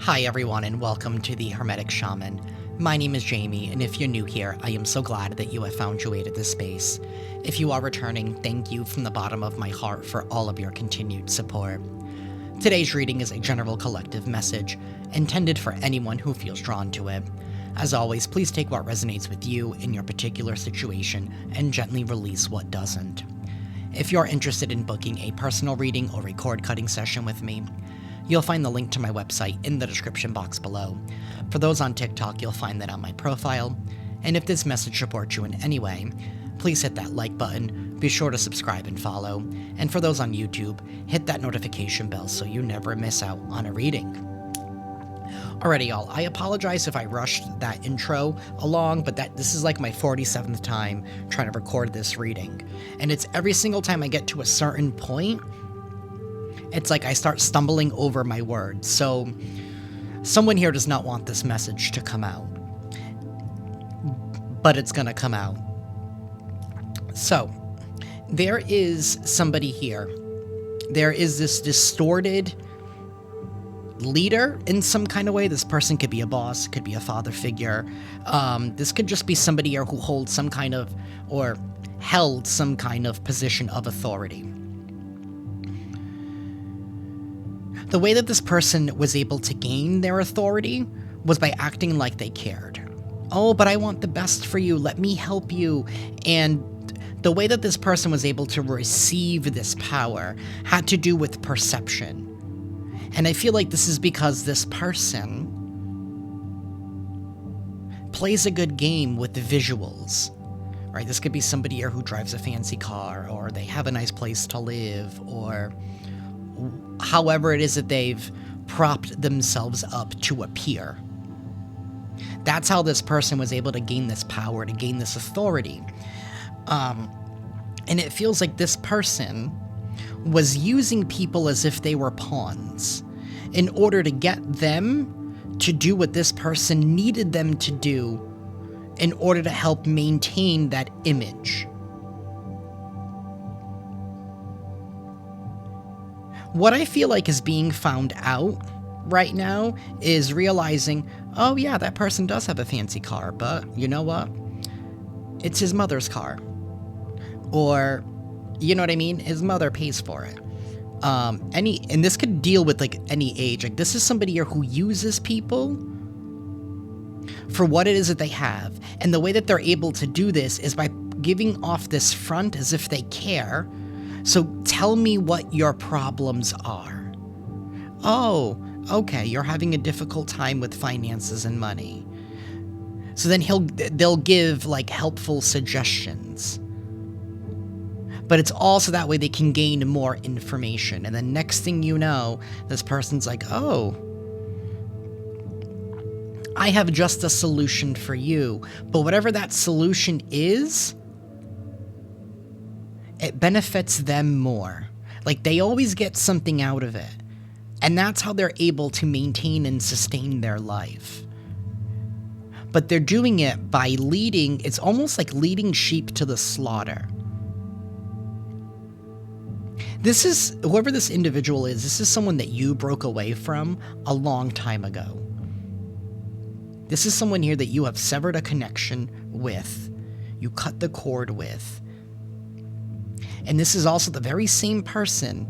Hi everyone and welcome to the Hermetic Shaman. My name is Jayme, and if you're new here, I am so glad that you have found your way to this space. If you are returning, thank you from the bottom of my heart for all of your continued support. Today's reading is a general collective message, intended for anyone who feels drawn to it. As always, please take what resonates with you in your particular situation and gently release what doesn't. If you're interested in booking a personal reading or a cord cutting session with me, you'll find the link to my website in the description box below. For those on TikTok, you'll find that on my profile. And if this message supports you in any way, please hit that like button, be sure to subscribe and follow. And for those on YouTube, hit that notification bell so you never miss out on a reading. Alrighty y'all, I apologize if I rushed that intro along, but this is like my 47th time trying to record this reading. And it's every single time I get to a certain point, it's like I start stumbling over my words. So someone here does not want this message to come out, but it's gonna come out. So there is somebody here. There is this distorted leader in some kind of way. This person could be a boss, could be a father figure. This could just be somebody here who holds some kind of, or held some kind of position of authority. The way that this person was able to gain their authority was by acting like they cared. Oh, but I want the best for you. Let me help you. And the way that this person was able to receive this power had to do with perception. And I feel like this is because this person plays a good game with the visuals, right? This could be somebody here who drives a fancy car, or they have a nice place to live, or however it is that they've propped themselves up to appear. That's how this person was able to gain this power, to gain this authority. And it feels like this person was using people as if they were pawns in order to get them to do what this person needed them to do in order to help maintain that image. What I feel like is being found out right now is realizing, oh yeah, that person does have a fancy car, but you know what? It's his mother's car. Or, you know what I mean? His mother pays for it. And this could deal with like any age. Like this is somebody here who uses people for what it is that they have. And the way that they're able to do this is by giving off this front as if they care. So tell me what your problems are. Oh, okay, you're having a difficult time with finances and money. So then they'll give like helpful suggestions. But it's also that way they can gain more information. And the next thing you know, this person's like, oh, I have just a solution for you. But whatever that solution is, it benefits them more. Like they always get something out of it. And that's how they're able to maintain and sustain their life. But they're doing it by leading, it's almost like leading sheep to the slaughter. This is, whoever this individual is, this is someone that you broke away from a long time ago. This is someone here that you have severed a connection with. You cut the cord with. And this is also the very same person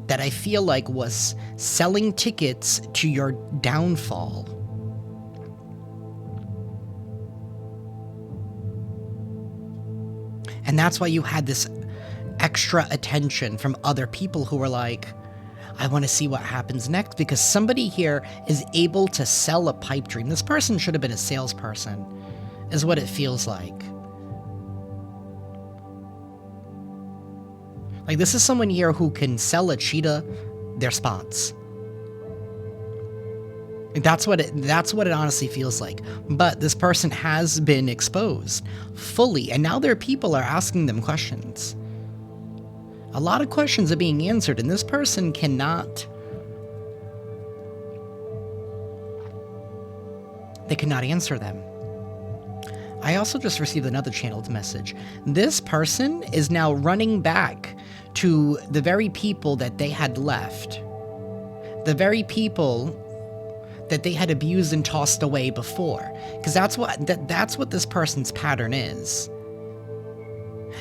that I feel like was selling tickets to your downfall. And that's why you had this extra attention from other people who were like, I want to see what happens next, because somebody here is able to sell a pipe dream. This person should have been a salesperson, is what it feels like. Like, this is someone here who can sell a cheetah their spots. That's what it honestly feels like. But this person has been exposed fully, and now their people are asking them questions. A lot of questions are being answered, and this person cannot... They cannot answer them. I also just received another channeled message. This person is now running back to the very people that they had left. The very people that they had abused and tossed away before. Because that's what this person's pattern is.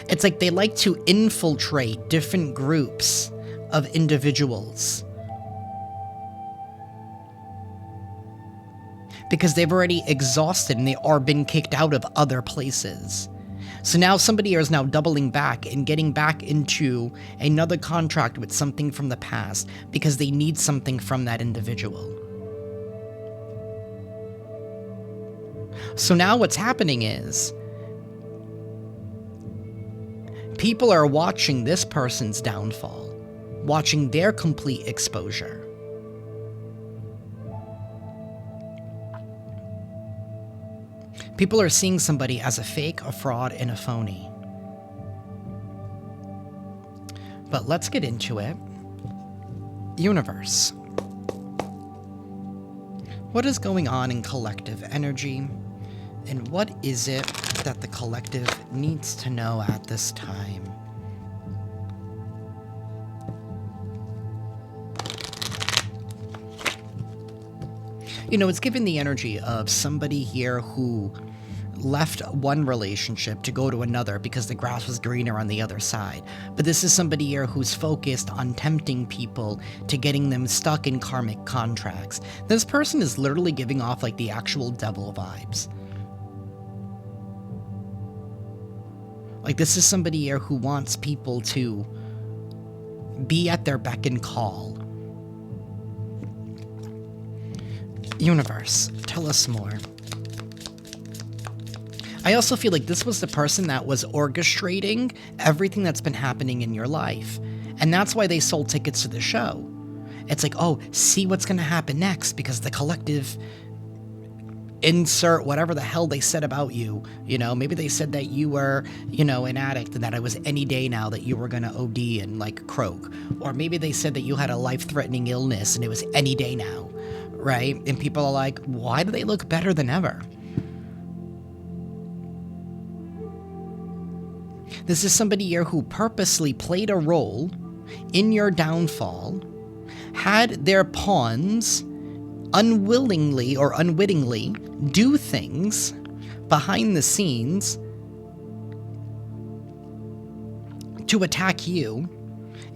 It's like they like to infiltrate different groups of individuals. Because they've already exhausted and they are been kicked out of other places. So now somebody is now doubling back and getting back into another contract with something from the past because they need something from that individual. So now what's happening is people are watching this person's downfall, watching their complete exposure. People are seeing somebody as a fake, a fraud, and a phony. But let's get into it. Universe. What is going on in collective energy? And what is it that the collective needs to know at this time? You know, it's given the energy of somebody here who left one relationship to go to another because the grass was greener on the other side. But this is somebody here who's focused on tempting people to getting them stuck in karmic contracts. This person is literally giving off like the actual devil vibes. Like, this is somebody here who wants people to be at their beck and call. Universe, tell us more. I also feel like this was the person that was orchestrating everything that's been happening in your life. And that's why they sold tickets to the show. It's like, oh, see what's going to happen next, because the collective insert whatever the hell they said about you. You know, maybe they said that you were, you know, an addict and that it was any day now that you were going to OD and like croak. Or maybe they said that you had a life-threatening illness and it was any day now, right? And people are like, why do they look better than ever? This is somebody here who purposely played a role in your downfall, had their pawns unwillingly or unwittingly do things behind the scenes to attack you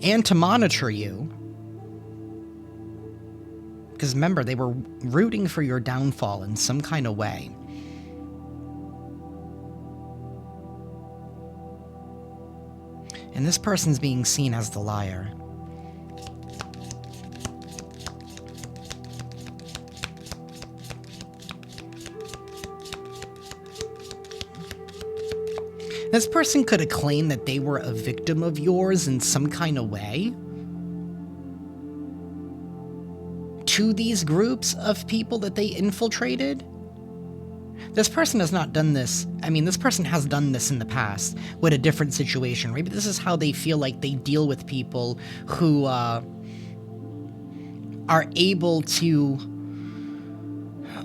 and to monitor you. Because remember, they were rooting for your downfall in some kind of way. And this person's being seen as the liar. This person could have claimed that they were a victim of yours in some kind of way to these groups of people that they infiltrated. This person has not done this. I mean, this person has done this in the past with a different situation. Maybe this is how they feel like they deal with people who are able to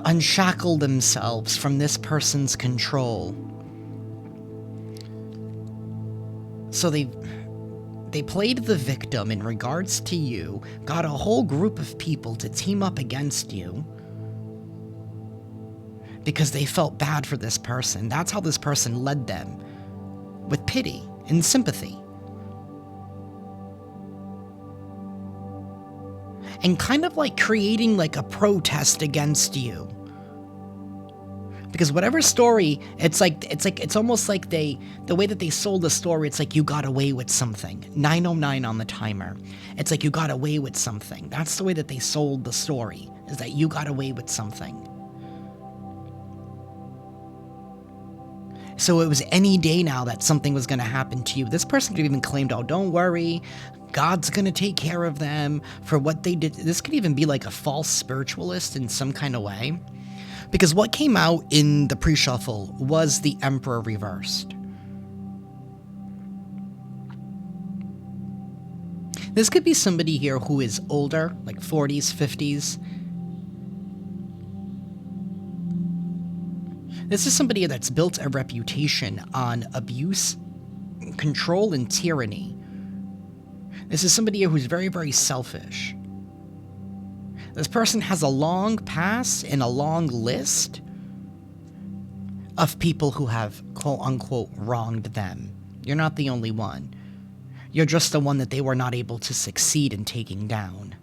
unshackle themselves from this person's control. So they played the victim in regards to you, got a whole group of people to team up against you, because they felt bad for this person. That's how this person led them, with pity and sympathy. And kind of like creating like a protest against you. Because whatever story, it's almost like the way that they sold the story, it's like you got away with something. 909 on the timer. It's like you got away with something. That's the way that they sold the story, is that you got away with something. So it was any day now that something was going to happen to you. This person could even claimed, oh, don't worry, God's going to take care of them for what they did. This could even be like a false spiritualist in some kind of way. Because what came out in the pre-shuffle was the Emperor reversed. This could be somebody here who is older, like 40s, 50s. This is somebody that's built a reputation on abuse, control, and tyranny. This is somebody who's very, very selfish. This person has a long past and a long list of people who have quote-unquote wronged them. You're not the only one. You're just the one that they were not able to succeed in taking down.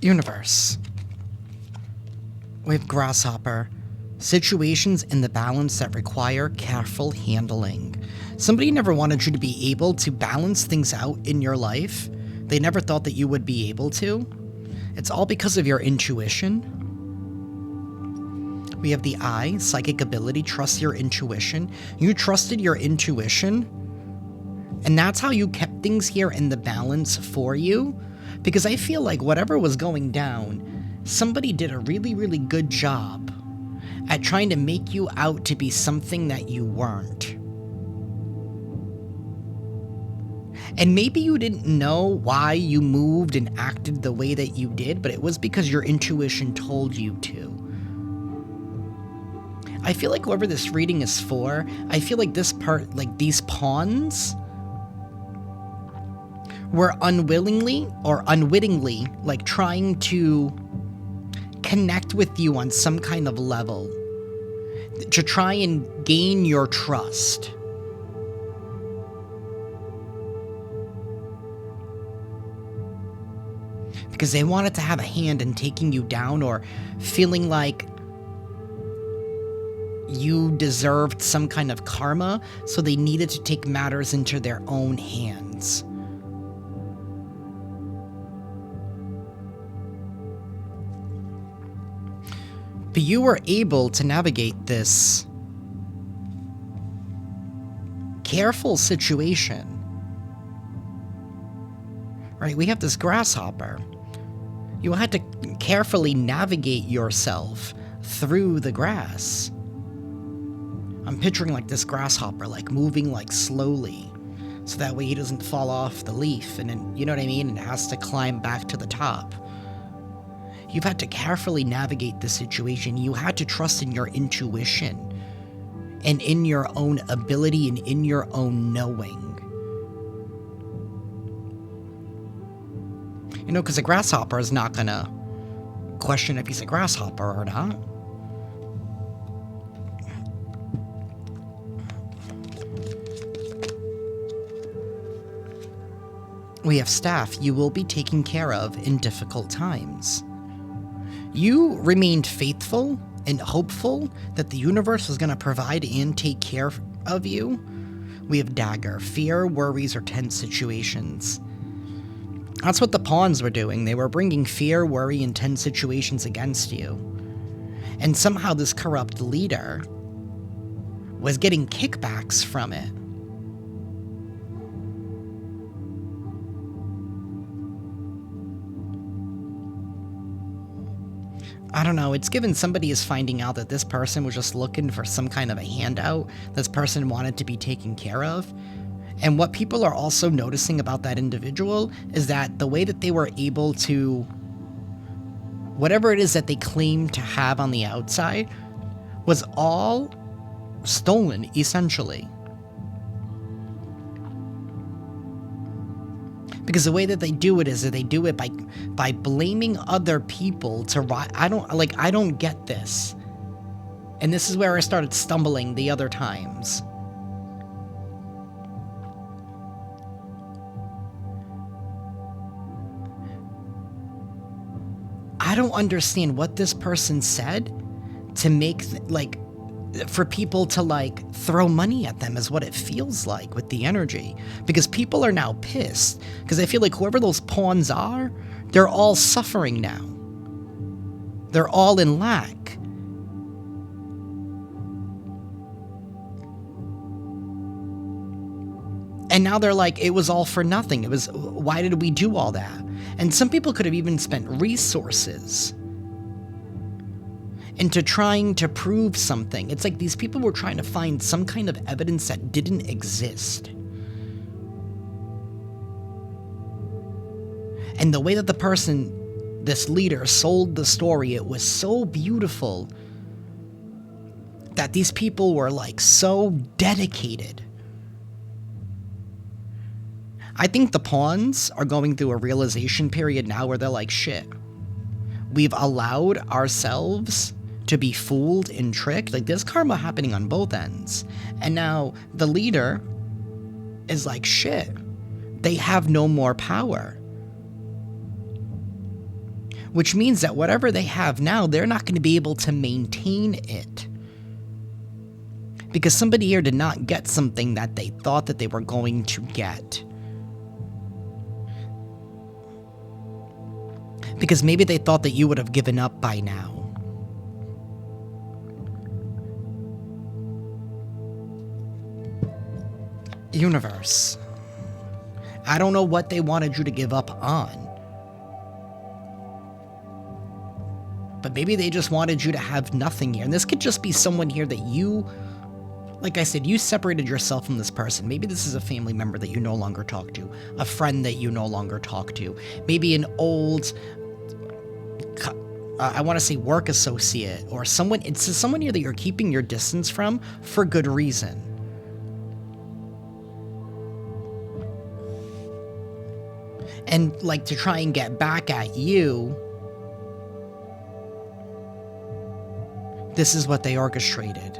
Universe. We have Grasshopper. Situations in the balance that require careful handling. Somebody never wanted you to be able to balance things out in your life. They never thought that you would be able to. It's all because of your intuition. We have the Eye, psychic ability, trust your intuition. You trusted your intuition, and that's how you kept things here in the balance for you. Because I feel like whatever was going down, somebody did a really, really good job at trying to make you out to be something that you weren't. And maybe you didn't know why you moved and acted the way that you did, but it was because your intuition told you to. I feel like whoever this reading is for, I feel like this part, like these pawns, were unwillingly or unwittingly, like trying to connect with you on some kind of level to try and gain your trust. Because they wanted to have a hand in taking you down or feeling like you deserved some kind of karma, so they needed to take matters into their own hands. But you were able to navigate this careful situation. Right, we have this grasshopper. You had to carefully navigate yourself through the grass. I'm picturing like this grasshopper, like moving like slowly, so that way he doesn't fall off the leaf, and then, you know what I mean, and has to climb back to the top. You've had to carefully navigate the situation. You had to trust in your intuition and in your own ability and in your own knowing. You know, because a grasshopper is not going to question if he's a grasshopper or not. We have Staff. You will be taken care of in difficult times. You remained faithful and hopeful that the universe was going to provide and take care of you. We have Dagger. Fear, worries, or tense situations. That's what the pawns were doing. They were bringing fear, worry, and tense situations against you. And somehow this corrupt leader was getting kickbacks from it. I don't know, it's given somebody is finding out that this person was just looking for some kind of a handout. This person wanted to be taken care of. And what people are also noticing about that individual is that the way that they were able to, whatever it is that they claim to have on the outside, was all stolen, essentially. Because the way that they do it is that they do it by blaming other people to I don't get this. And this is where I started stumbling the other times. I don't understand what this person said to make, for people to, throw money at them is what it feels like with the energy. Because people are now pissed. Because I feel like whoever those pawns are, they're all suffering now. They're all in lack. And now they're like, it was all for nothing. Why did we do all that? And some people could have even spent resources into trying to prove something. It's like these people were trying to find some kind of evidence that didn't exist. And the way that the person, this leader, sold the story, it was so beautiful that these people were so dedicated I think the pawns are going through a realization period now where they're like, shit, we've allowed ourselves to be fooled and tricked. Like, there's karma happening on both ends. And now the leader is like, shit, they have no more power. Which means that whatever they have now, they're not going to be able to maintain it. Because somebody here did not get something that they thought that they were going to get. Because maybe they thought that you would have given up by now. Universe. I don't know what they wanted you to give up on. But maybe they just wanted you to have nothing here. And this could just be someone here that you, like I said, you separated yourself from this person. Maybe this is a family member that you no longer talk to. A friend that you no longer talk to. Maybe an old, I want to say work associate. Or someone, it's someone here that you're keeping your distance from for good reason. And like to try and get back at you, this is what they orchestrated.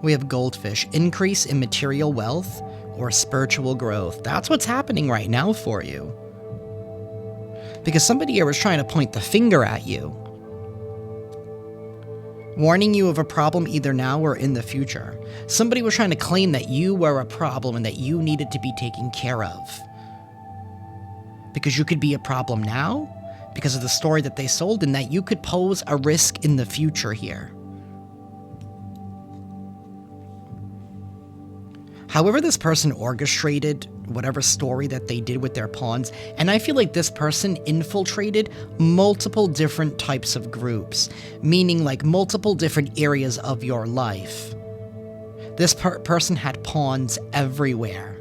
We have goldfish. Increase in material wealth or spiritual growth. That's what's happening right now for you. Because somebody here was trying to point the finger at you. Warning you of a problem either now or in the future. Somebody was trying to claim that you were a problem and that you needed to be taken care of. Because you could be a problem now, because of the story that they sold, and that you could pose a risk in the future here. However this person orchestrated whatever story that they did with their pawns, and I feel like this person infiltrated multiple different types of groups, meaning like multiple different areas of your life. This person had pawns everywhere.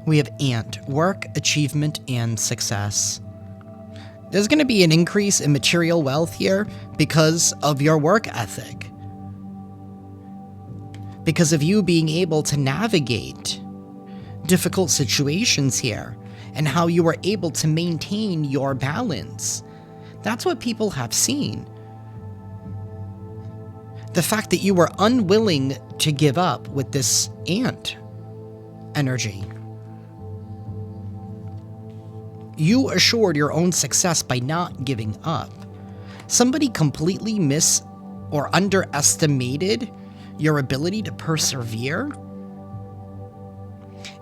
We have Ant, work, achievement, and success. There's going to be an increase in material wealth here because of your work ethic. Because of you being able to navigate difficult situations here and how you were able to maintain your balance. That's what people have seen. The fact that you were unwilling to give up with this ant energy. You assured your own success by not giving up. Somebody completely or underestimated your ability to persevere.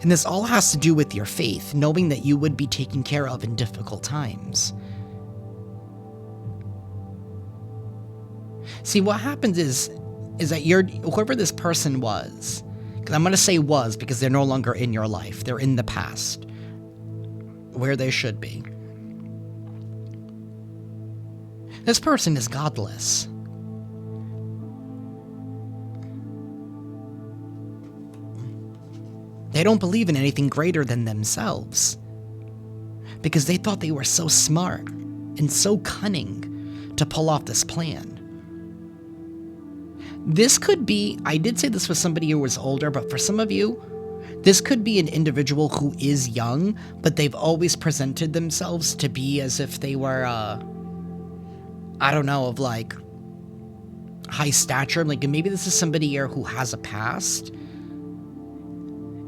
And this all has to do with your faith, knowing that you would be taken care of in difficult times. See, what happens is that whoever this person was, because I'm going to say was because they're no longer in your life. They're in the past. Where they should be. This person is godless. They don't believe in anything greater than themselves. Because they thought they were so smart and so cunning to pull off this plan. This could be, I did say this was somebody who was older, but for some of you, this could be an individual who is young, but they've always presented themselves to be as if they were, I don't know, of like high stature. Like maybe this is somebody here who has a past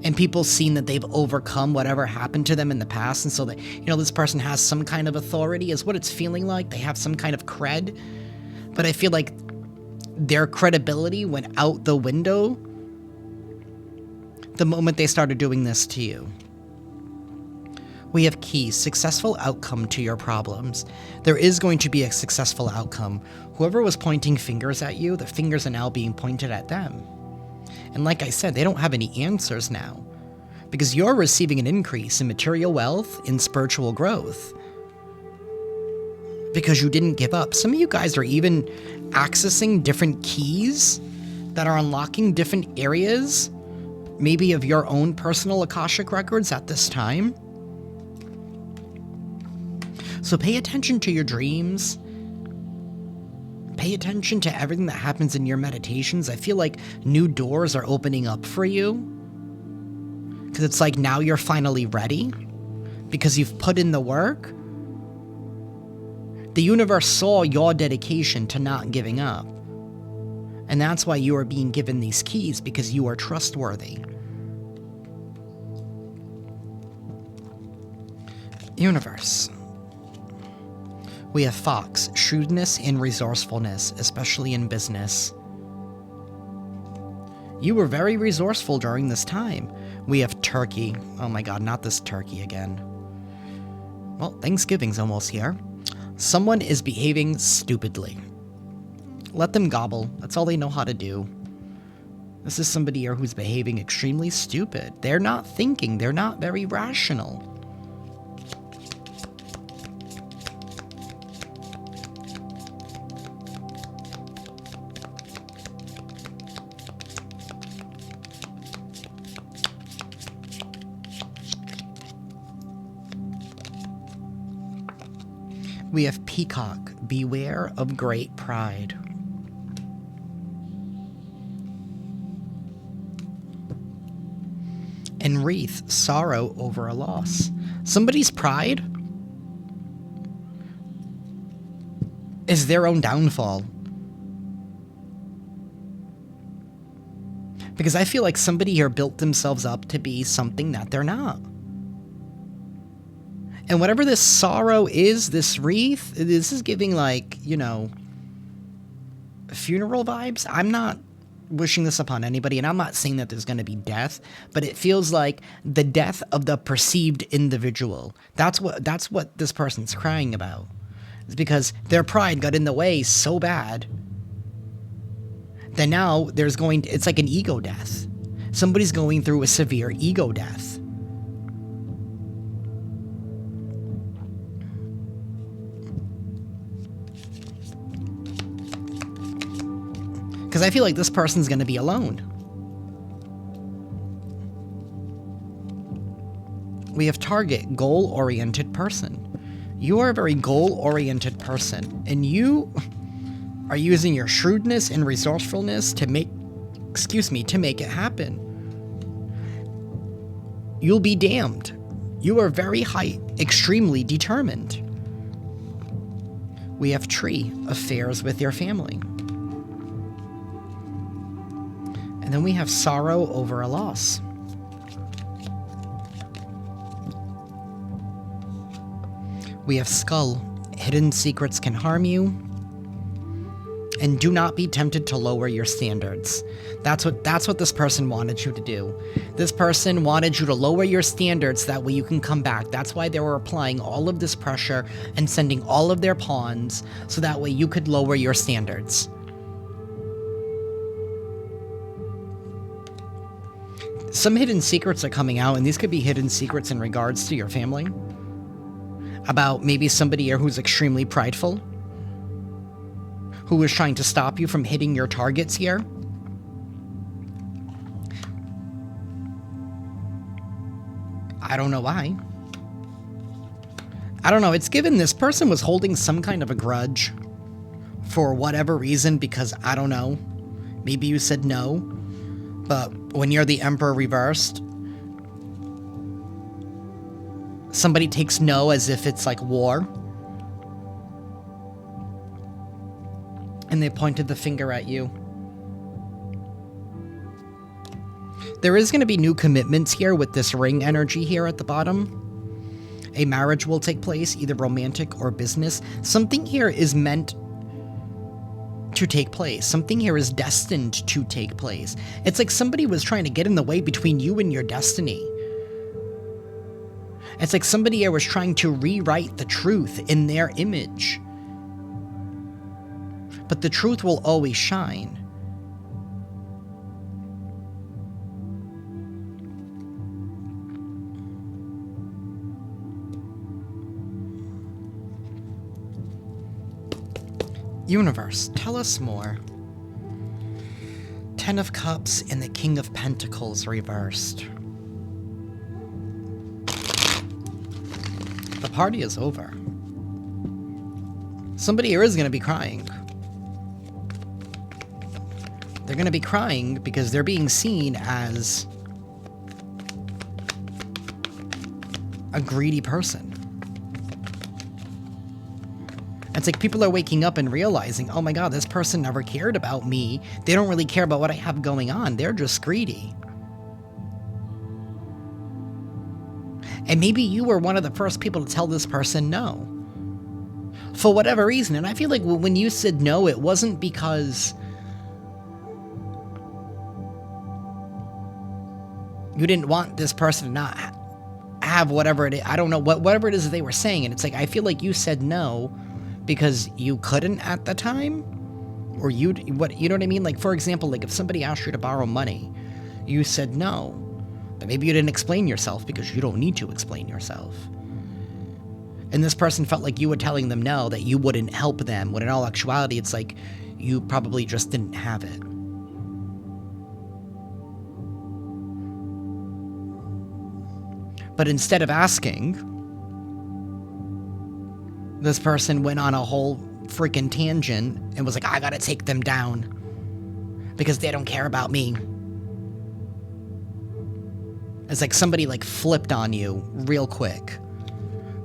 and people seen that they've overcome whatever happened to them in the past. And so that, this person has some kind of authority is what it's feeling like. They have some kind of cred, but I feel like their credibility went out the window the moment they started doing this to you. We have keys, successful outcome to your problems. There is going to be a successful outcome. Whoever was pointing fingers at you, the fingers are now being pointed at them. And like I said, they don't have any answers now. Because you're receiving an increase in material wealth, in spiritual growth. Because you didn't give up. Some of you guys are even accessing different keys that are unlocking different areas, maybe of your own personal Akashic records at this time. So pay attention to your dreams. Pay attention to everything that happens in your meditations. I feel like new doors are opening up for you. Because it's like now you're finally ready. Because you've put in the work. The universe saw your dedication to not giving up. And that's why you are being given these keys, because you are trustworthy. Universe. We have Fox, shrewdness and resourcefulness, especially in business. You were very resourceful during this time. We have Turkey. Oh my god, not this turkey again. Well, Thanksgiving's almost here. Someone is behaving stupidly. Let them gobble. That's all they know how to do. This is somebody here who's behaving extremely stupid. They're not thinking. They're not very rational. We have Peacock, beware of great pride. And Wreath, sorrow over a loss. Somebody's pride is their own downfall. Because I feel like somebody here built themselves up to be something that they're not. And whatever this sorrow is, this wreath, this is giving, like, you know, funeral vibes. I'm not wishing this upon anybody, and I'm not saying that there's going to be death, but it feels like the death of the perceived individual. That's what this person's crying about. It's because their pride got in the way so bad that now it's like an ego death. Somebody's going through a severe ego death. Because I feel like this person's going to be alone. We have Target, goal-oriented person. You are a very goal-oriented person, and you are using your shrewdness and resourcefulness to make it happen. You'll be damned. You are very extremely determined. We have Tree, affairs with your family. And then we have sorrow over a loss. We have Skull. Hidden secrets can harm you. And do not be tempted to lower your standards. That's what this person wanted you to do. This person wanted you to lower your standards, that way you can come back. That's why they were applying all of this pressure and sending all of their pawns, so that way you could lower your standards. Some hidden secrets are coming out, and these could be hidden secrets in regards to your family. About maybe somebody here who's extremely prideful, who is trying to stop you from hitting your targets here. I don't know why. I don't know, it's given this person was holding some kind of a grudge for whatever reason, because I don't know. Maybe you said no. But when you're the Emperor reversed, somebody takes no as if it's like war. And they pointed the finger at you. There is going to be new commitments here with this ring energy here at the bottom. A marriage will take place, either romantic or business. Something here is meant to take place. Something here is destined to take place. It's like somebody was trying to get in the way between you and your destiny. It's like somebody here was trying to rewrite the truth in their image. But the truth will always shine. Universe, tell us more. Ten of Cups and the King of Pentacles reversed. The party is over. Somebody here is going to be crying. They're going to be crying because they're being seen as a greedy person. It's like people are waking up and realizing, oh my god, this person never cared about me. They don't really care about what I have going on. They're just greedy. And maybe you were one of the first people to tell this person no. For whatever reason. And I feel like when you said no, it wasn't because you didn't want this person to not have whatever it is. I don't know, whatever it is that they were saying. And it's like, I feel like you said no because you couldn't at the time, or you know what I mean? Like, for example, like if somebody asked you to borrow money, you said no, but maybe you didn't explain yourself because you don't need to explain yourself. And this person felt like you were telling them no, that you wouldn't help them, when in all actuality, it's like you probably just didn't have it. But instead of asking, this person went on a whole freaking tangent and was like, I gotta take them down because they don't care about me. It's like somebody like flipped on you real quick.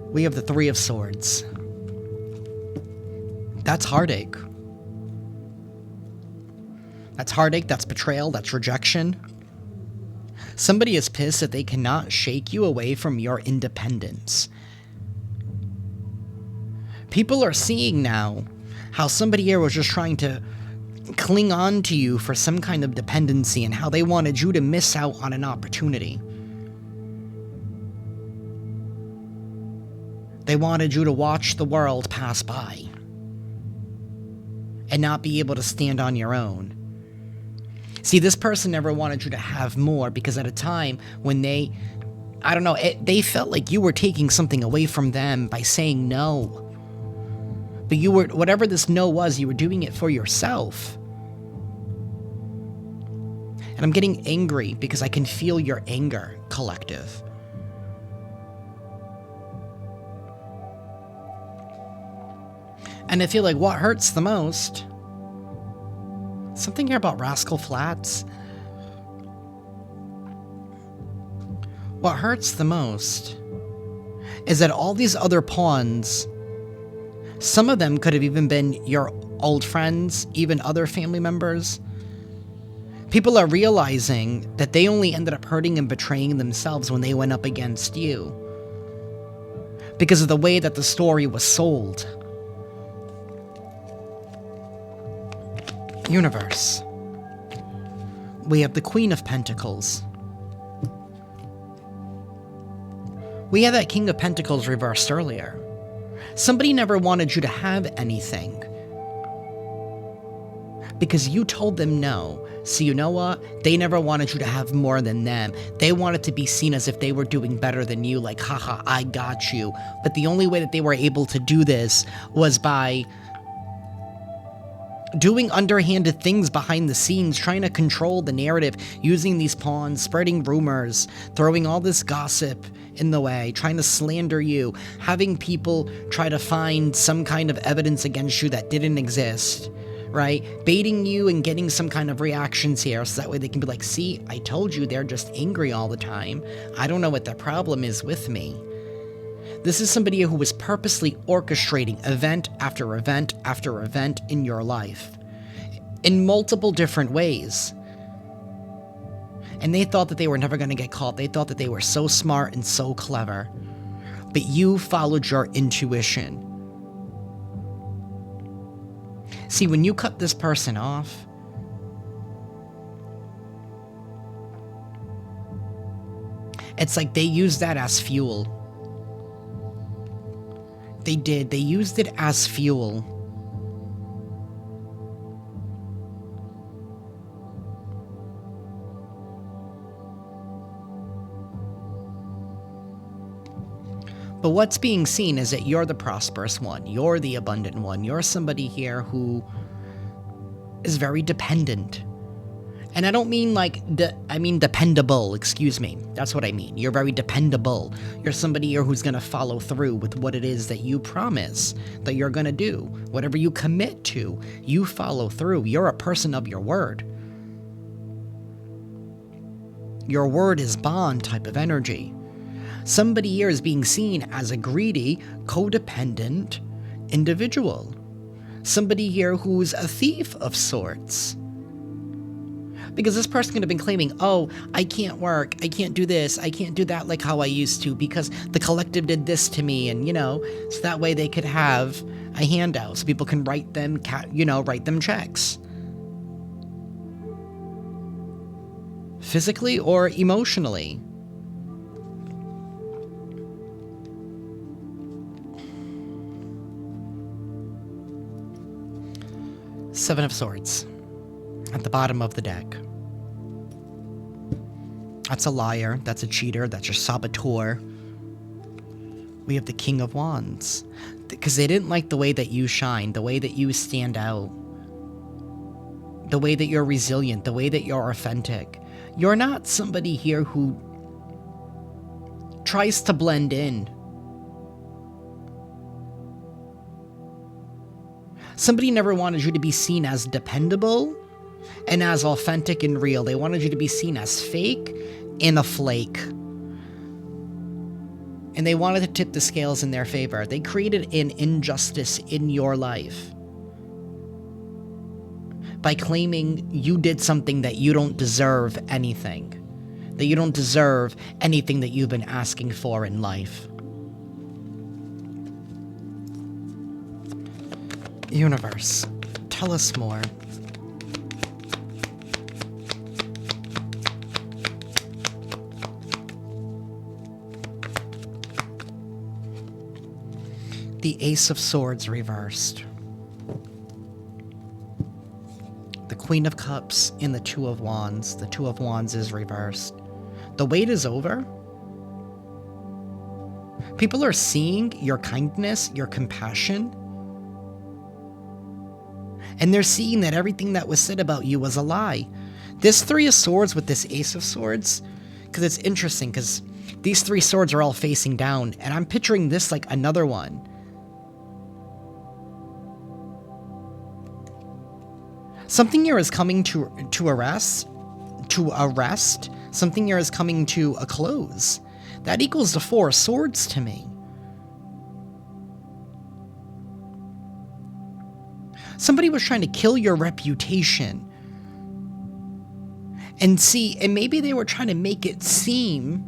We have the Three of Swords. That's heartache. That's heartache, that's betrayal, that's rejection. Somebody is pissed that they cannot shake you away from your independence. People are seeing now how somebody here was just trying to cling on to you for some kind of dependency and how they wanted you to miss out on an opportunity. They wanted you to watch the world pass by and not be able to stand on your own. See, this person never wanted you to have more because at a time when they felt like you were taking something away from them by saying no. But you were, whatever this no was, you were doing it for yourself. And I'm getting angry because I can feel your anger, collective. And I feel like what hurts the most, something here about Rascal Flats. What hurts the most is that all these other pawns, some of them could have even been your old friends, even other family members. People are realizing that they only ended up hurting and betraying themselves when they went up against you, because of the way that the story was sold. Universe. We have the Queen of Pentacles. We had that King of Pentacles reversed earlier. Somebody never wanted you to have anything because you told them no. So you know what? They never wanted you to have more than them. They wanted to be seen as if they were doing better than you, like, haha, I got you. But the only way that they were able to do this was by doing underhanded things behind the scenes, trying to control the narrative, using these pawns, spreading rumors, throwing all this gossip in the way, trying to slander you, having people try to find some kind of evidence against you that didn't exist, right? Baiting you and getting some kind of reactions here so that way they can be like, see, I told you they're just angry all the time. I don't know what the problem is with me. This is somebody who was purposely orchestrating event after event after event in your life in multiple different ways. And they thought that they were never going to get caught. They thought that they were so smart and so clever. But you followed your intuition. See, when you cut this person off, it's like they used that as fuel. They did. They used it as fuel. But what's being seen is that you're the prosperous one. You're the abundant one. You're somebody here who is very dependent. And I don't mean like, I mean dependable, excuse me. That's what I mean. You're very dependable. You're somebody here who's going to follow through with what it is that you promise that you're going to do. Whatever you commit to, you follow through. You're a person of your word. your word is bond type of energy. Somebody here is being seen as a greedy, codependent individual. Somebody here who's a thief of sorts. Because this person could have been claiming, oh, I can't work, I can't do this, I can't do that like how I used to because the collective did this to me, and, so that way they could have a handout so people can write them, write them checks. Physically or emotionally. Seven of Swords at the bottom of the deck. That's a liar, that's a cheater, that's your saboteur. We have the King of Wands. Because they didn't like the way that you shine, the way that you stand out, the way that you're resilient, the way that you're authentic. You're not somebody here who tries to blend in. Somebody never wanted you to be seen as dependable and as authentic and real. They wanted you to be seen as fake and a flake. And they wanted to tip the scales in their favor. They created an injustice in your life by claiming you did something that you don't deserve anything. That you don't deserve anything that you've been asking for in life. Universe, tell us more. The Ace of Swords reversed. The Queen of Cups and the Two of Wands. The Two of Wands is reversed. The wait is over. People are seeing your kindness, your compassion. And they're seeing that everything that was said about you was a lie. This Three of Swords with this Ace of Swords, because it's interesting, because these three swords are all facing down, and I'm picturing this like another one. Something here is coming to arrest. Something here is coming to a close. That equals the Four of Swords to me. Somebody was trying to kill your reputation. And maybe they were trying to make it seem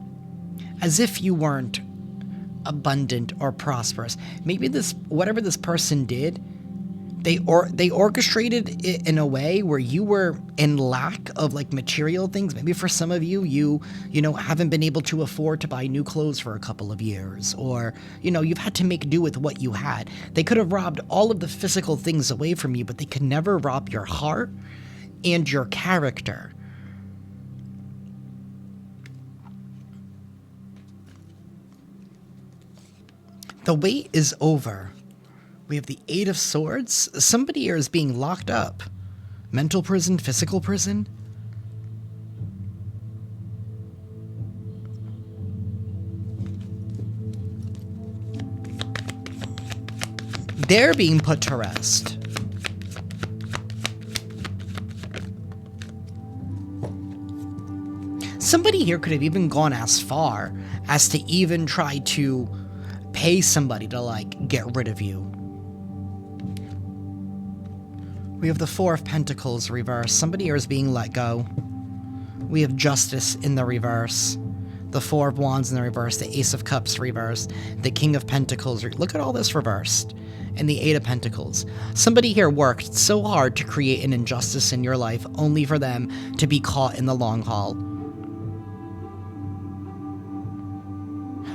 as if you weren't abundant or prosperous. Maybe whatever this person did, they orchestrated it in a way where you were in lack of like material things. Maybe for some of you haven't been able to afford to buy new clothes for a couple of years, or you've had to make do with what you had. They could have robbed all of the physical things away from you, but they could never rob your heart and your character. The wait is over. We have the Eight of Swords. Somebody here is being locked up. Mental prison, physical prison. They're being put to rest. Somebody here could have even gone as far as to even try to pay somebody to, like, get rid of you. We have the Four of Pentacles reversed. Somebody here is being let go. We have Justice in the reverse. The Four of Wands in the reverse. The Ace of Cups reversed. The King of Pentacles. Look at all this reversed. And the Eight of Pentacles. Somebody here worked so hard to create an injustice in your life, only for them to be caught in the long haul.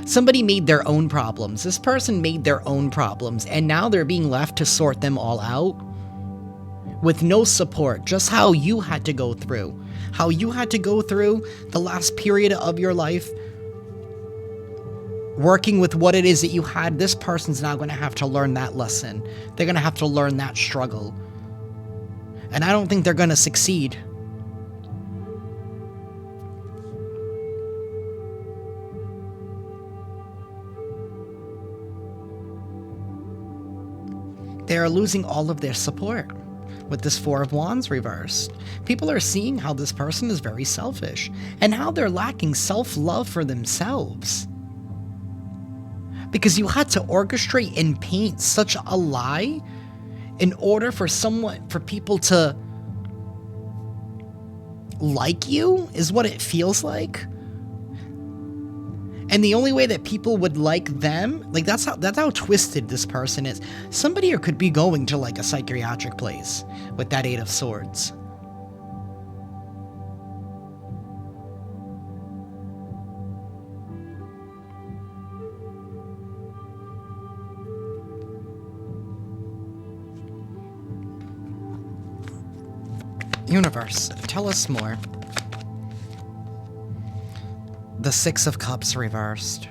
Somebody made their own problems. This person made their own problems, and now they're being left to sort them all out with no support. Just how you had to go through. How you had to go through the last period of your life working with what it is that you had. This person's now going to have to learn that lesson. They're going to have to learn that struggle. And I don't think they're going to succeed. They are losing all of their support. with this Four of Wands reversed. People are seeing how this person is very selfish and how they're lacking self-love for themselves. Because you had to orchestrate and paint such a lie in order for people to like you, is what it feels like. And the only way that people would like them, like that's how twisted this person is. Somebody here could be going to like a psychiatric place with that Eight of Swords. Universe, tell us more. The Six of Cups reversed.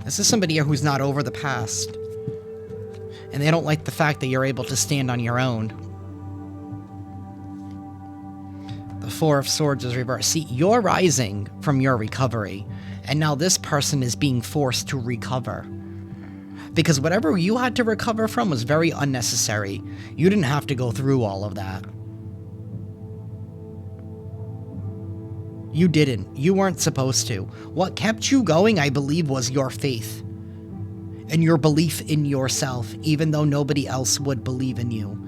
This is somebody here who's not over the past. And they don't like the fact that you're able to stand on your own. The Four of Swords is reversed. See, you're rising from your recovery. And now this person is being forced to recover. Because whatever you had to recover from was very unnecessary. You didn't have to go through all of that. You didn't. You weren't supposed to. What kept you going, I believe, was your faith. And your belief in yourself, even though nobody else would believe in you.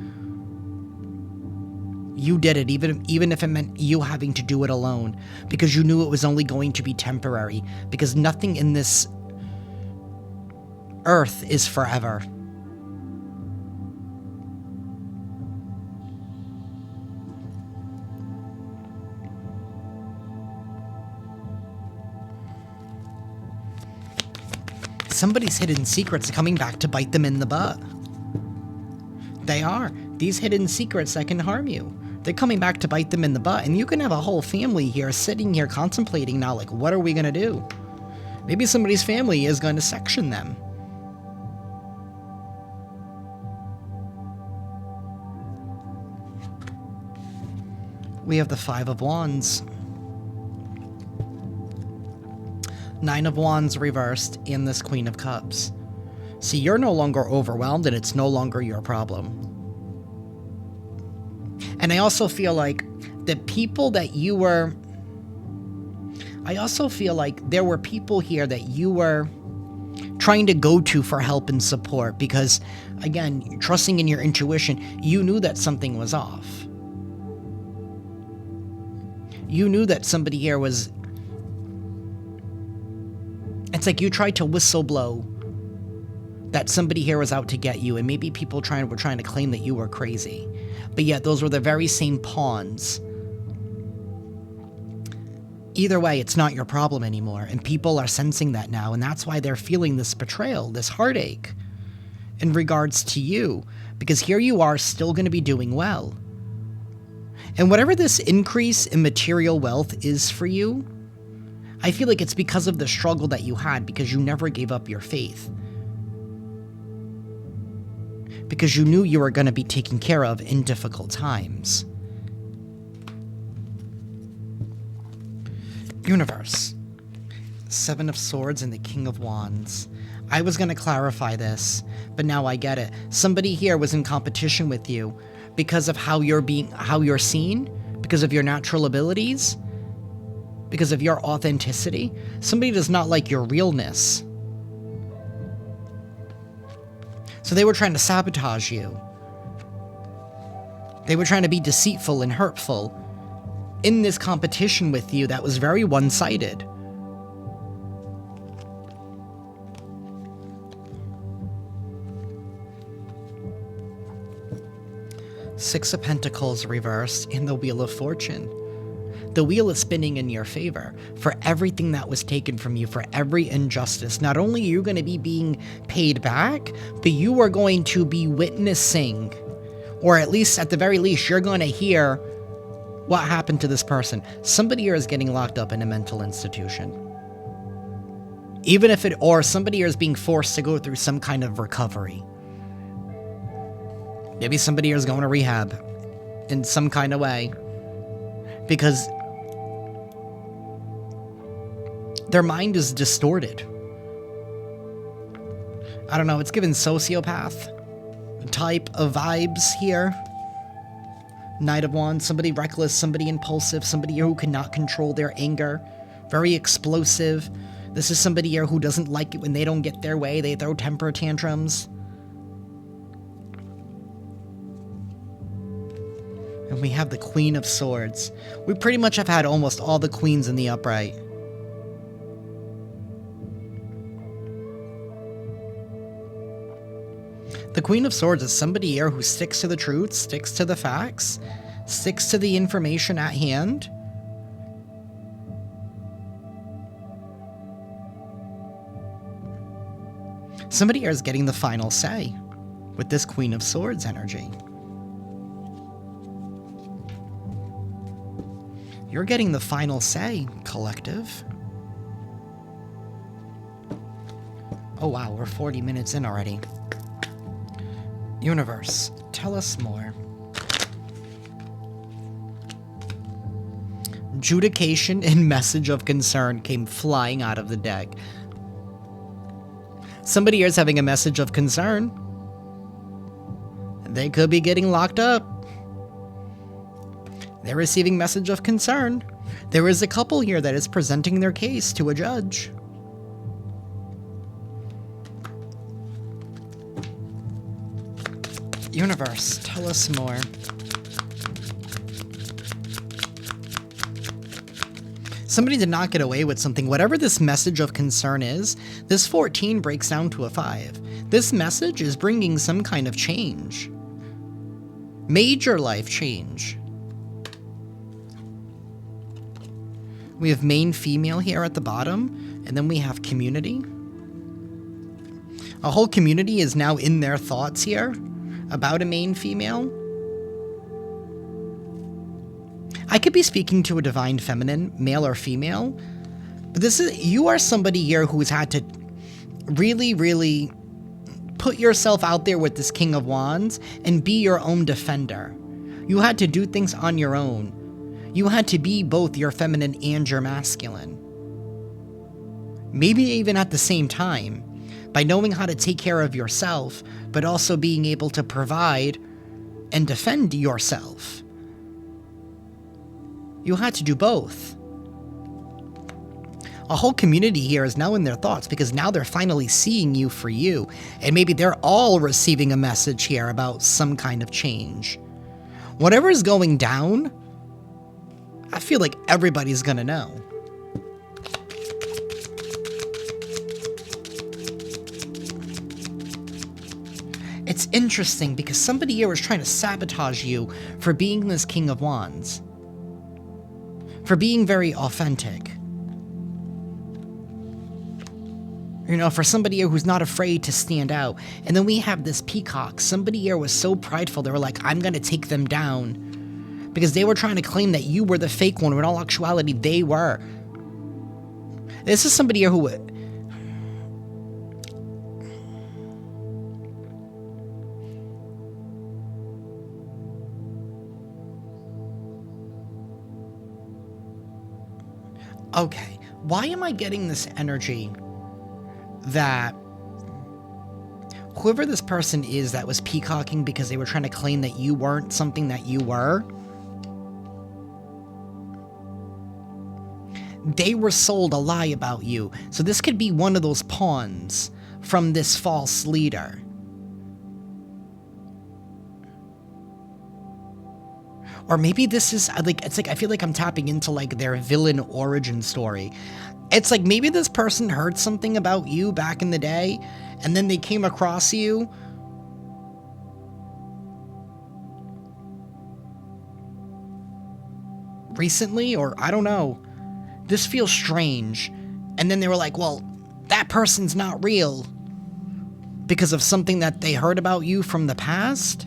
You did it, even if it meant you having to do it alone. Because you knew it was only going to be temporary. Because nothing in this earth is forever. Somebody's hidden secrets are coming back to bite them in the butt. They are. These hidden secrets that can harm you. They're coming back to bite them in the butt. And you can have a whole family here sitting here contemplating now, like, what are we going to do? Maybe somebody's family is going to section them. We have the Five of Wands. Nine of Wands reversed, and this Queen of Cups. See, you're no longer overwhelmed, and it's no longer your problem. And I also feel like the people that you were... I also feel like there were people here that you were trying to go to for help and support because, again, trusting in your intuition, you knew that something was off. You knew that somebody here was... It's like you tried to whistle blow that somebody here was out to get you, and maybe people were trying to claim that you were crazy. But yet those were the very same pawns. Either way, it's not your problem anymore, and people are sensing that now, and that's why they're feeling this betrayal, this heartache in regards to you, because here you are still going to be doing well. And whatever this increase in material wealth is for you, I feel like it's because of the struggle that you had, because you never gave up your faith. Because you knew you were going to be taken care of in difficult times. Universe. Seven of Swords and the King of Wands. I was going to clarify this, but now I get it. Somebody here was in competition with you because of how you're seen, because of your natural abilities, because of your authenticity. Somebody does not like your realness. So they were trying to sabotage you. They were trying to be deceitful and hurtful in this competition with you that was very one-sided. Six of Pentacles reversed and the Wheel of Fortune. The wheel is spinning in your favor for everything that was taken from you, for every injustice. Not only are you going to be being paid back, but you are going to be witnessing, or at least at the very least, you're going to hear what happened to this person. Somebody here is getting locked up in a mental institution. Or somebody here is being forced to go through some kind of recovery. Maybe somebody here is going to rehab in some kind of way. Because their mind is distorted. I don't know, it's given sociopath type of vibes here. Knight of Wands, somebody reckless, somebody impulsive, somebody here who cannot control their anger. Very explosive. This is somebody here who doesn't like it when they don't get their way. They throw temper tantrums. And we have the Queen of Swords. We pretty much have had almost all the queens in the upright. The Queen of Swords is somebody here who sticks to the truth, sticks to the facts, sticks to the information at hand. Somebody here is getting the final say with this Queen of Swords energy. You're getting the final say, collective. Oh wow, we're 40 minutes in already. Universe, tell us more. Judication and message of concern came flying out of the deck. Somebody here is having a message of concern. They could be getting locked up. They're receiving message of concern. There is a couple here that is presenting their case to a judge. Universe, tell us more. Somebody did not get away with something. Whatever this message of concern is, this 14 breaks down to a 5. This message is bringing some kind of change. Major life change. We have main female here at the bottom, and then we have community. A whole community is now in their thoughts here about a main female. I could be speaking to a divine feminine, male or female, but you are somebody here who's had to really, really put yourself out there with this King of Wands and be your own defender. You had to do things on your own. You had to be both your feminine and your masculine. Maybe even at the same time, by knowing how to take care of yourself, but also being able to provide and defend yourself. You had to do both. A whole community here is now in their thoughts because now they're finally seeing you for you. And maybe they're all receiving a message here about some kind of change. Whatever is going down, I feel like everybody's gonna know. It's interesting because somebody here is trying to sabotage you for being this King of Wands. For being very authentic. You know, for somebody here who's not afraid to stand out. And then we have this peacock. Somebody here was so prideful, they were like, I'm gonna take them down. Because they were trying to claim that you were the fake one, when in all actuality, they were. This is somebody here who... Okay, why am I getting this energy that whoever this person is that was peacocking because they were trying to claim that you weren't something that you were, they were sold a lie about you. So this could be one of those pawns from this false leader. Or maybe this is, like, it's like, I feel like I'm tapping into, like, their villain origin story. It's like, maybe this person heard something about you back in the day, and then they came across you. Recently, or I don't know. This feels strange. And then they were like, well, that person's not real. Because of something that they heard about you from the past?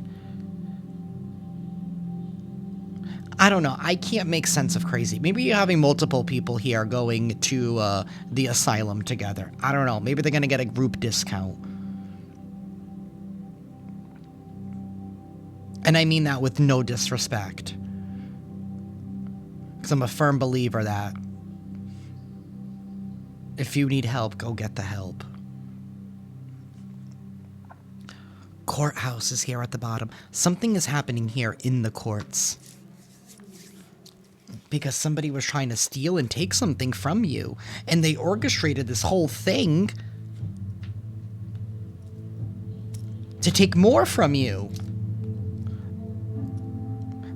I don't know. I can't make sense of crazy. Maybe you're having multiple people here going to the asylum together. I don't know. Maybe they're going to get a group discount. And I mean that with no disrespect. Because I'm a firm believer that if you need help, go get the help. courthouse is here at the bottom. Something is happening here in the courts. Because somebody was trying to steal and take something from you. And they orchestrated this whole thing to take more from you.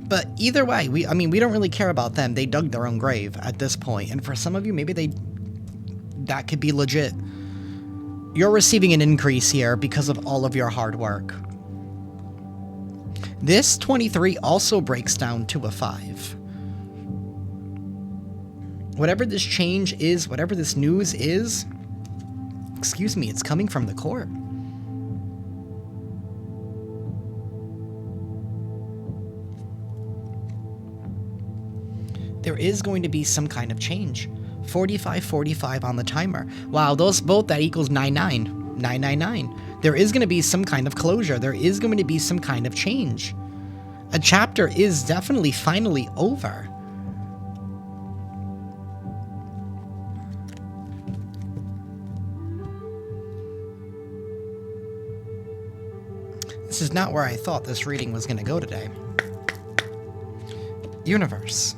But either way, we don't really care about them. They dug their own grave at this point. And for some of you, maybe that could be legit. You're receiving an increase here because of all of your hard work. This 23 also breaks down to a 5. Whatever this change is, whatever this news is, excuse me, it's coming from the court. There is going to be some kind of change. 45-45 on the timer. Wow, those both, that equals 99. 999. There is going to be some kind of closure. There is going to be some kind of change. A chapter is definitely finally over. This is not where I thought this reading was going to go today. Universe.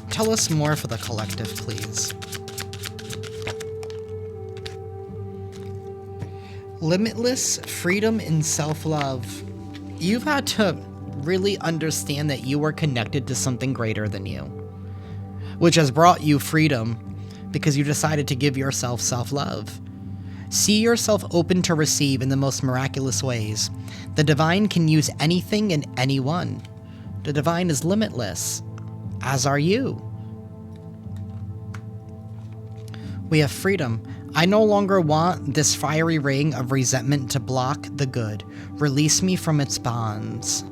Tell us more for the collective, please. Limitless freedom and self-love. You've had to really understand that you are connected to something greater than you, which has brought you freedom because you decided to give yourself self-love. See yourself open to receive in the most miraculous ways. The divine can use anything and anyone. The divine is limitless, as are you. We have freedom. I no longer want this fiery ring of resentment to block the good. Release me from its bonds.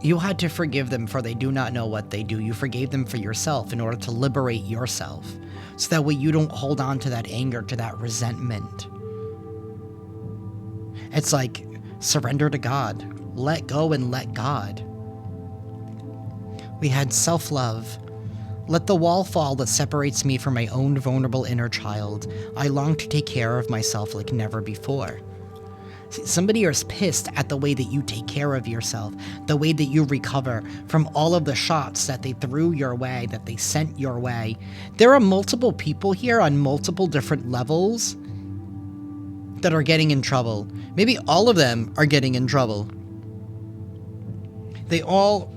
You had to forgive them, for they do not know what they do. You forgave them for yourself in order to liberate yourself. So that way you don't hold on to that anger, to that resentment. It's like, surrender to God. Let go and let God. We had self-love. Let the wall fall that separates me from my own vulnerable inner child. I long to take care of myself like never before. See, somebody is pissed at the way that you take care of yourself, the way that you recover from all of the shots that they threw your way, that they sent your way. There are multiple people here on multiple different levels that are getting in trouble. Maybe all of them are getting in trouble. They all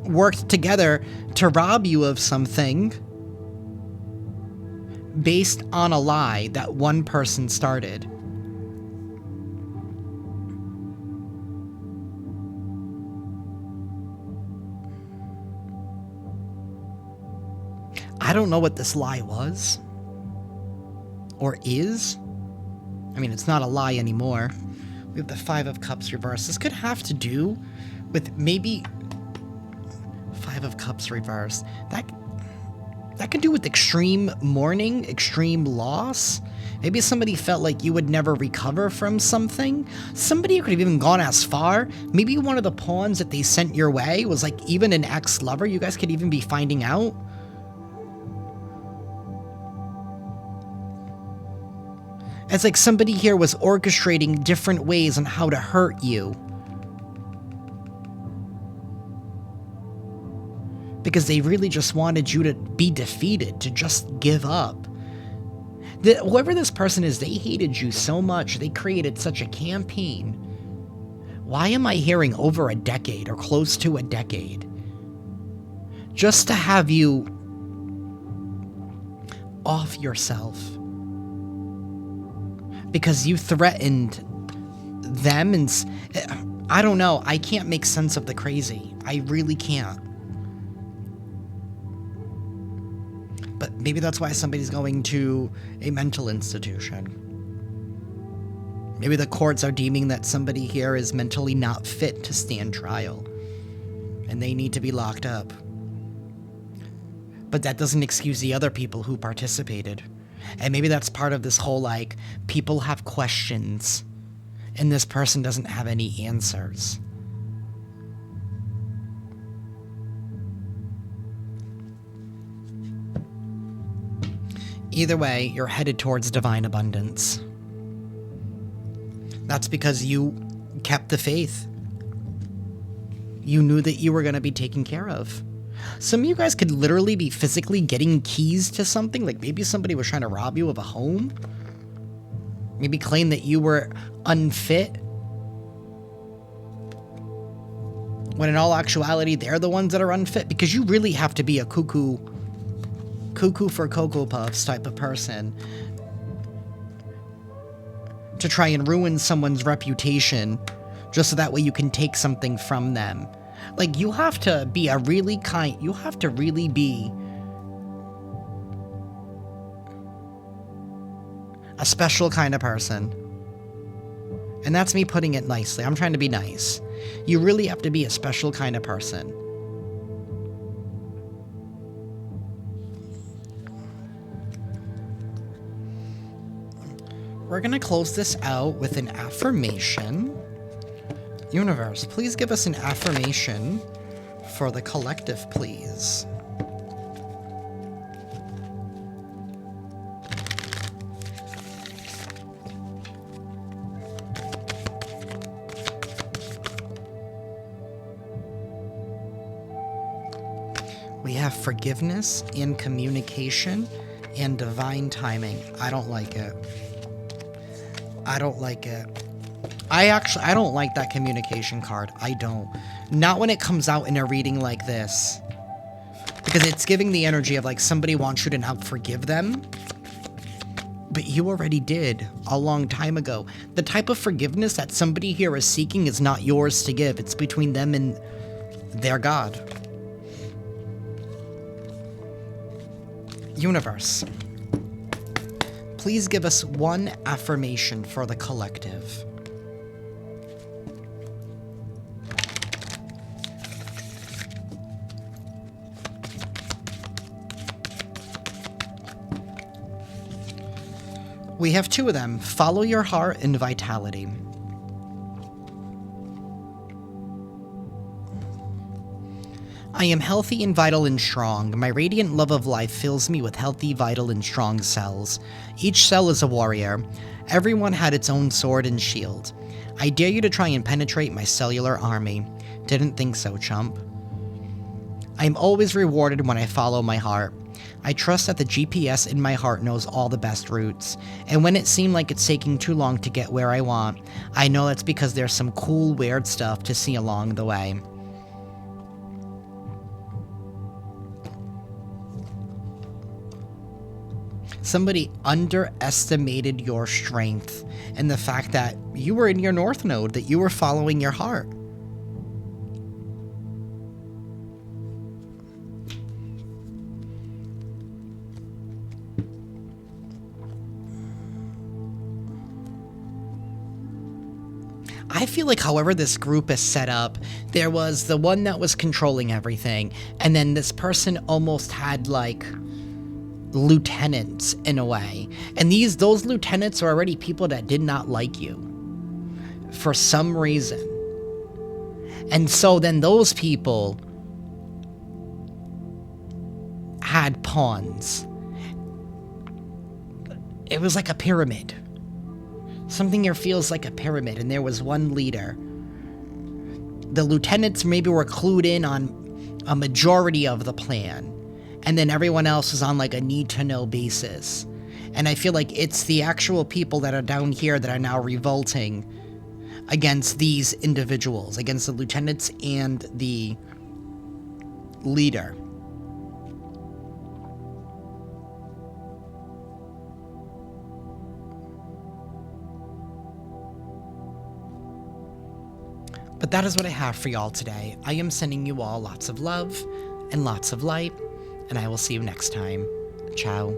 worked together to rob you of something based on a lie that one person started. I don't know what this lie was or is. I mean, it's not a lie anymore. We have the 5 of Cups reversed. This could have to do with maybe 5 of Cups reversed. That could do with extreme mourning, extreme loss. Maybe somebody felt like you would never recover from something. Somebody could have even gone as far. Maybe one of the pawns that they sent your way was like even an ex-lover. You guys could even be finding out. It's like somebody here was orchestrating different ways on how to hurt you. Because they really just wanted you to be defeated, to just give up. Whoever this person is, they hated you so much, they created such a campaign. Why am I hearing over a decade or close to a decade? Just to have you off yourself. Because you threatened them and... I don't know. I can't make sense of the crazy. I really can't. But maybe that's why somebody's going to a mental institution. Maybe the courts are deeming that somebody here is mentally not fit to stand trial. And they need to be locked up. But that doesn't excuse the other people who participated. And maybe that's part of this whole, like, people have questions, and this person doesn't have any answers. Either way, you're headed towards divine abundance. That's because you kept the faith. You knew that you were going to be taken care of. Some of you guys could literally be physically getting keys to something. Like maybe somebody was trying to rob you of a home. Maybe claim that you were unfit. When in all actuality, they're the ones that are unfit. Because you really have to be a cuckoo for Cocoa Puffs type of person to try and ruin someone's reputation just so that way you can take something from them. Like, you have to be a really kind, you have to really be a special kind of person. And that's me putting it nicely. I'm trying to be nice. You really have to be a special kind of person. We're going to close this out with an affirmation. Universe, please give us an affirmation for the collective, please. We have forgiveness and communication and divine timing. I don't like it. I don't like it. I don't like that communication card. I don't. Not when it comes out in a reading like this. Because it's giving the energy of like somebody wants you to now forgive them. But you already did a long time ago. The type of forgiveness that somebody here is seeking is not yours to give. It's between them and their God. Universe, please give us one affirmation for the collective. We have two of them. Follow your heart and vitality. I am healthy and vital and strong. My radiant love of life fills me with healthy, vital, and strong cells. Each cell is a warrior. Everyone had its own sword and shield. I dare you to try and penetrate my cellular army. Didn't think so, chump. I am always rewarded when I follow my heart. I trust that the GPS in my heart knows all the best routes, and when it seemed like it's taking too long to get where I want, I know that's because there's some cool, weird stuff to see along the way. Somebody underestimated your strength and the fact that you were in your North Node, that you were following your heart. I feel like however this group is set up, there was the one that was controlling everything, and then this person almost had like lieutenants in a way. And those lieutenants are already people that did not like you for some reason. And so then those people had pawns. It was like a pyramid. Something here feels like a pyramid, and there was one leader. The lieutenants maybe were clued in on a majority of the plan, and then everyone else is on like a need-to-know basis. And I feel like it's the actual people that are down here that are now revolting against these individuals, against the lieutenants and the leader. But that is what I have for y'all today. I am sending you all lots of love and lots of light, and I will see you next time. Ciao.